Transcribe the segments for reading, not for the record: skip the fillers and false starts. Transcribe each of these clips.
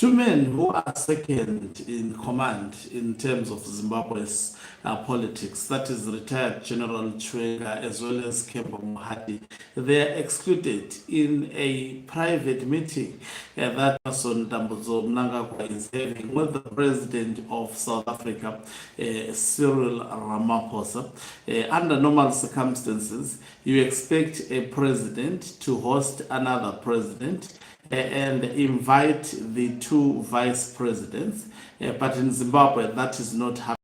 two men who are second in command in terms of Zimbabwe's politics, that is retired General Chiwenga as well as Mohadi. They are excluded in a private meeting that Mnangagwa is having with the President of South Africa, Cyril Ramaphosa. Under normal circumstances, you expect a president to host another president and invite the two vice presidents, but in Zimbabwe that is not happening.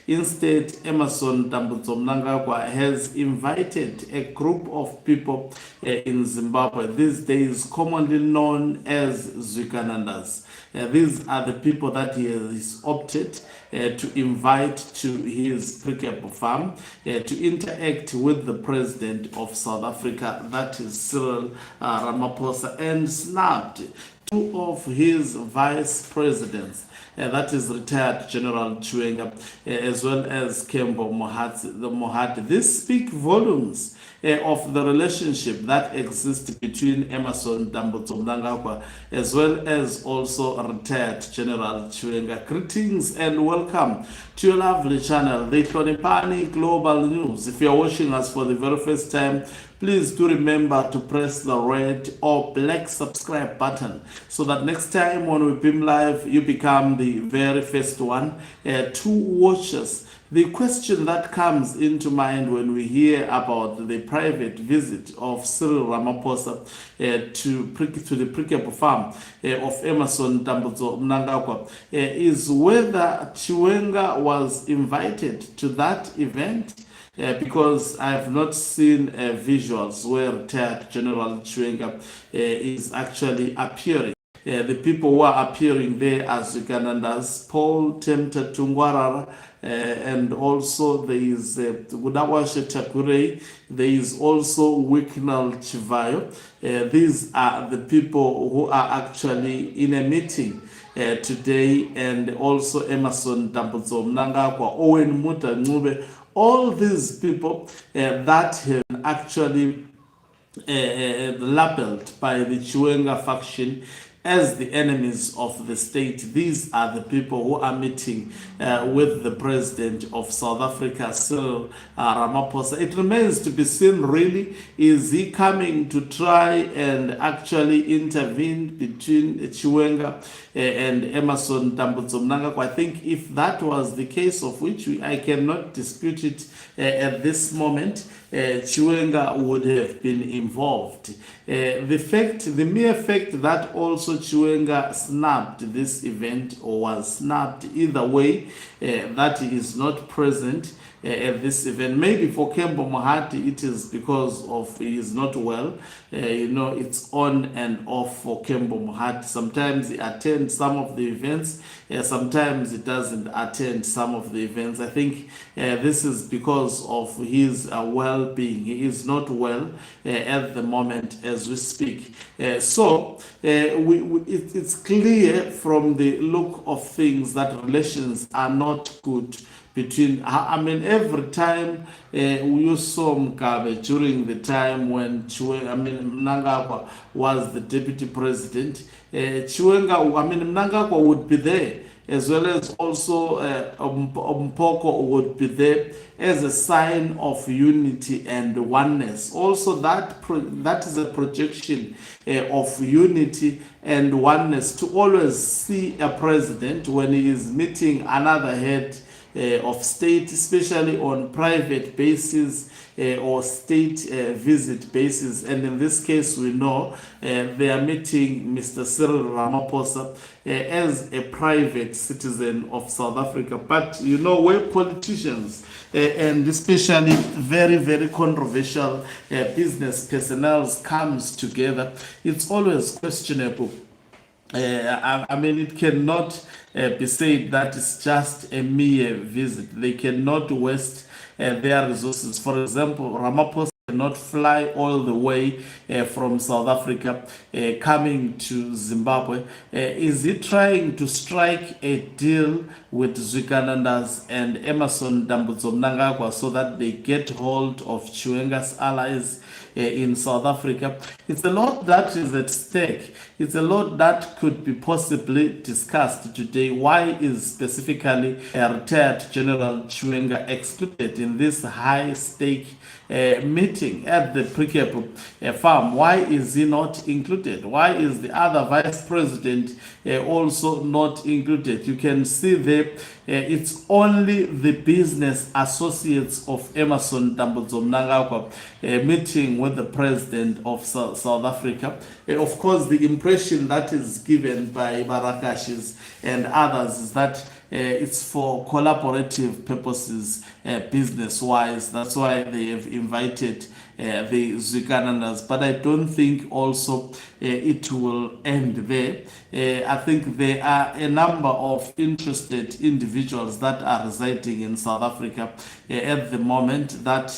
Instead, Emmerson Mnangagwa has invited a group of people in Zimbabwe, these days commonly known as zviganandas. These are the people that he has opted to invite to his cricket farm to interact with the President of South Africa, that is Cyril Ramaphosa, and snubbed two of his vice presidents, that is retired General Chiwenga as well as Mohadi. This speaks volumes of the relationship that exists between Emmerson Mnangagwa as well as also retired General Chiwenga. Greetings and welcome to your lovely channel, the Tonipani Global News. If you are watching us for the very first time, please do remember to press the red or black subscribe button so that next time when we beam live, you become the very first one to watch us. The question that comes into mind when we hear about the private visit of Cyril Ramaphosa to the cricket farm of Emmerson Mnangagwa is whether Chiwenga was invited to that event. Because I have not seen visuals where retired General Chiwenga is actually appearing. The people who are appearing there as zviganandas, Paul Temta Tungwarara, and also there is Gudawashe Takurei, there is also Wicknell Chivayo. These are the people who are actually in a meeting today, and also Emmerson Mnangagwa, Owen Muta Ncube. All these people that have actually labeled by the Chiwenga faction as the enemies of the state. These are the people who are meeting with the President of South Africa, Cyril Ramaphosa. It remains to be seen, really, is he coming to try and actually intervene between Chiwenga and Emmerson Mnangagwa? I think if that was the case, of which I cannot dispute it at this moment, Chiwenga would have been involved. The mere fact that also Chiwenga snubbed this event or was snubbed, either way, that he is not present at this event. Maybe for Mohadi it is because of he is not well. It's on and off for Mohadi. Sometimes he attends some of the events, sometimes he doesn't attend some of the events. I think this is because of his well-being. He is not well at the moment as we speak. So it's clear from the look of things that relations are not good between, every time you saw Mugabe during the time when Mnangagwa was the deputy president, Mnangagwa would be there, as well as also Mpoko would be there as a sign of unity and oneness. Also, that is a projection of unity and oneness, to always see a president when he is meeting another head of state, especially on private basis or state visit basis. And in this case, we know they are meeting Mr. Cyril Ramaphosa as a private citizen of South Africa. But where politicians and especially very, very controversial business personnel comes together, it's always questionable. It cannot be said that it's just a mere visit. They cannot waste their resources. For example, Ramaphosa cannot fly all the way from South Africa coming to Zimbabwe. Is he trying to strike a deal with zviganandas and Emmerson Mnangagwa so that they get hold of Chiwenga's allies in South Africa. It's a lot that is at stake. It's a lot that could be possibly discussed today. Why is specifically retired General Chiwenga excluded in this high-stake meeting at the Prikepo farm? Why is he not included? Why is the other vice president also not included? You can see there, it's only the business associates of Emmerson Mnangagwa meeting with the president of South Africa. Of course, the impression that is given by Barakashis and others is that it's for collaborative purposes, business-wise. That's why they have invited the zviganandas. But I don't think also it will end there. I think there are a number of interested individuals that are residing in South Africa at the moment that,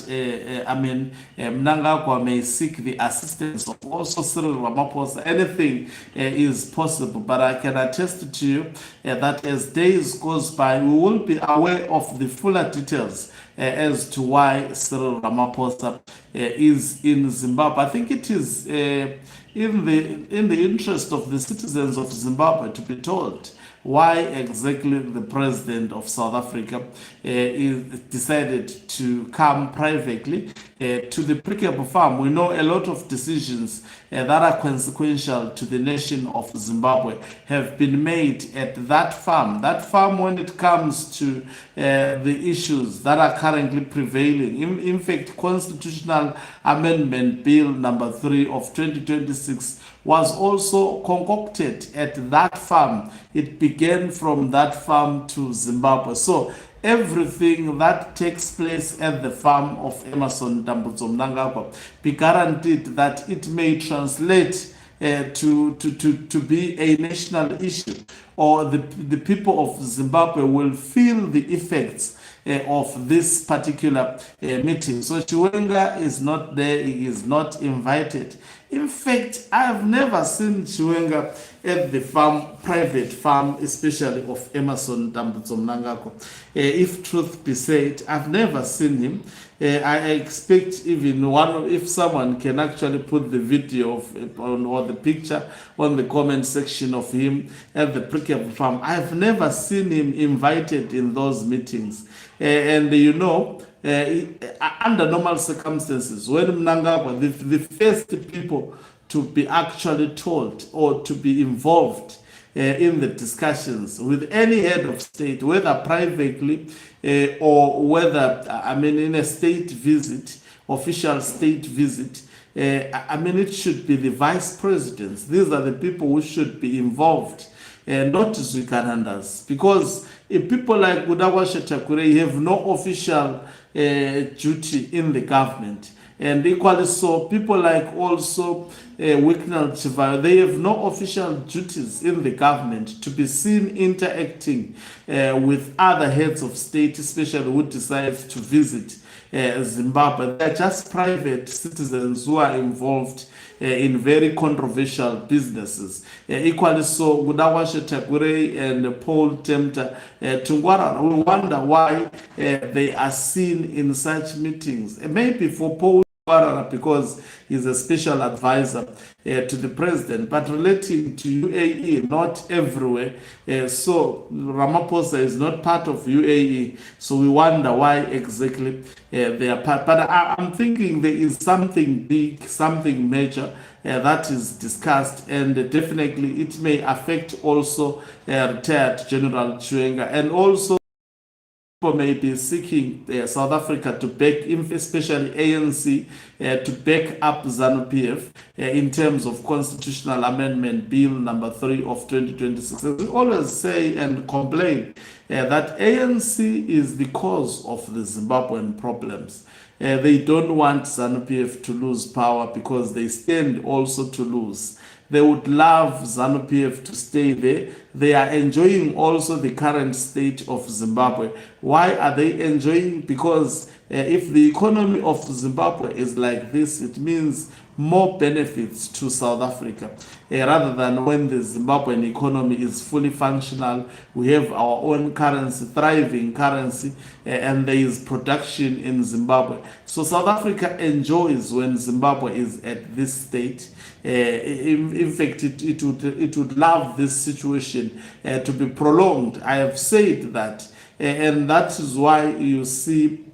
Mnangagwa may seek the assistance of also Cyril Ramaphosa. Anything is possible, but I can attest to you that as days goes by, we will be aware of the fuller details as to why Cyril Ramaphosa is in Zimbabwe. I think it is in the interest of the citizens of Zimbabwe to be told why exactly the president of South Africa decided to come privately to the Prikepo farm. We know a lot of decisions that are consequential to the nation of Zimbabwe have been made at that farm. That farm, when it comes to the issues that are currently prevailing, in fact, Constitutional Amendment Bill number 3 of 2026 was also concocted at that farm. It began from that farm to Zimbabwe. So everything that takes place at the farm of Emmerson Mnangagwa be guaranteed that it may translate to be a national issue, or the people of Zimbabwe will feel the effects of this particular meeting. So Chiwenga is not there, he is not invited. In fact, I have never seen Chiwenga at the farm, private farm, especially of Emmerson Mnangagwa. If truth be said, I've never seen him. I expect even if someone can actually put the video or the picture on the comment section of him at the Prikepo farm. I've never seen him invited in those meetings. And under normal circumstances, when Mnangagwa, the first people to be actually told or to be involved in the discussions with any head of state, whether privately or whether, in a state visit, official state visit, it should be the vice presidents. These are the people who should be involved, not zviganandas, because if people like Mnangagwa Shetakure have no official duty in the government, and equally so, people like also Wicknell Chivayo, they have no official duties in the government to be seen interacting with other heads of state, especially who decide to visit Zimbabwe. They're just private citizens who are involved in very controversial businesses. Equally so, Mnangagwa Shetakure and Paul Tempter Tungwarara, we wonder why they are seen in such meetings. Maybe for Paul because he's a special advisor to the president, but relating to UAE, not everywhere. So Ramaphosa is not part of UAE, so we wonder why exactly they are part. But I'm thinking there is something big, something major that is discussed, and definitely it may affect also retired General Chiwenga, and also people may be seeking South Africa to back, especially ANC, to back up ZANU-PF in terms of Constitutional Amendment Bill number 3 of 2026. We always say and complain that ANC is the cause of the Zimbabwean problems. They don't want ZANU-PF to lose power because they stand also to lose. They would love ZANU-PF to stay there. They are enjoying also the current state of Zimbabwe. Why are they enjoying? Because if the economy of Zimbabwe is like this, it means more benefits to South Africa, rather than when the Zimbabwean economy is fully functional, we have our own currency, thriving currency, and there is production in Zimbabwe. So South Africa enjoys when Zimbabwe is at this state. In fact, it would love this situation to be prolonged. I have said that, and that is why you see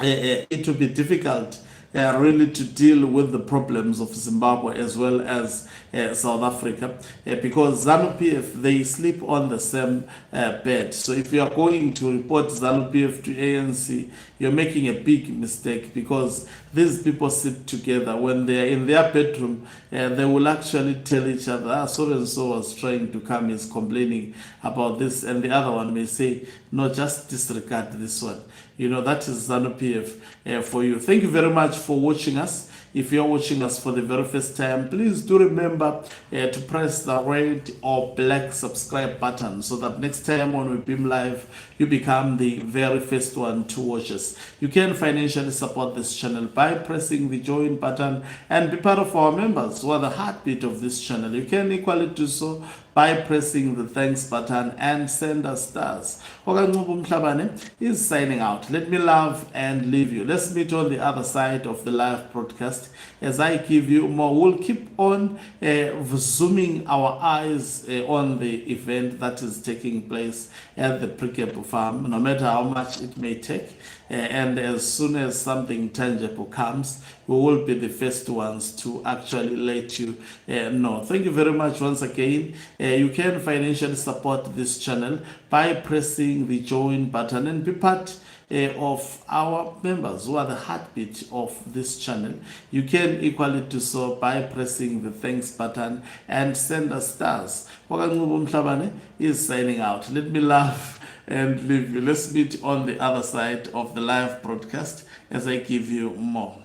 it will be difficult really to deal with the problems of Zimbabwe as well as South Africa, because ZANU-PF, they sleep on the same bed. So if you are going to report ZANU-PF to ANC, you're making a big mistake, because these people sit together. When they are in their bedroom, they will actually tell each other, so and so was trying to come, is complaining about this, and the other one may say, no, just disregard this one. That is ZANU-PF for you. Thank you very much for watching us. If you're watching us for the very first time, please do remember to press the red or black subscribe button, so that next time when we beam live, you become the very first one to watch us. You can financially support this channel by pressing the join button and be part of our members who are the heartbeat of this channel. You can equally do so by pressing the thanks button and send us stars. Okancubu Mhlabane is signing out. Let me love and leave you. Let's meet on the other side of the live broadcast as I give you more. We'll keep on zooming our eyes on the event that is taking place at the Prikepo farm, no matter how much it may take. And as soon as something tangible comes, we will be the first ones to actually let you know. Thank you very much once again. You can financially support this channel by pressing the join button and be part of our members who are the heartbeat of this channel. You can equally do so by pressing the thanks button and send us stars. Okancubu Mhlabane is signing out. Let me laugh and leave you. Let's meet on the other side of the live broadcast as I give you more.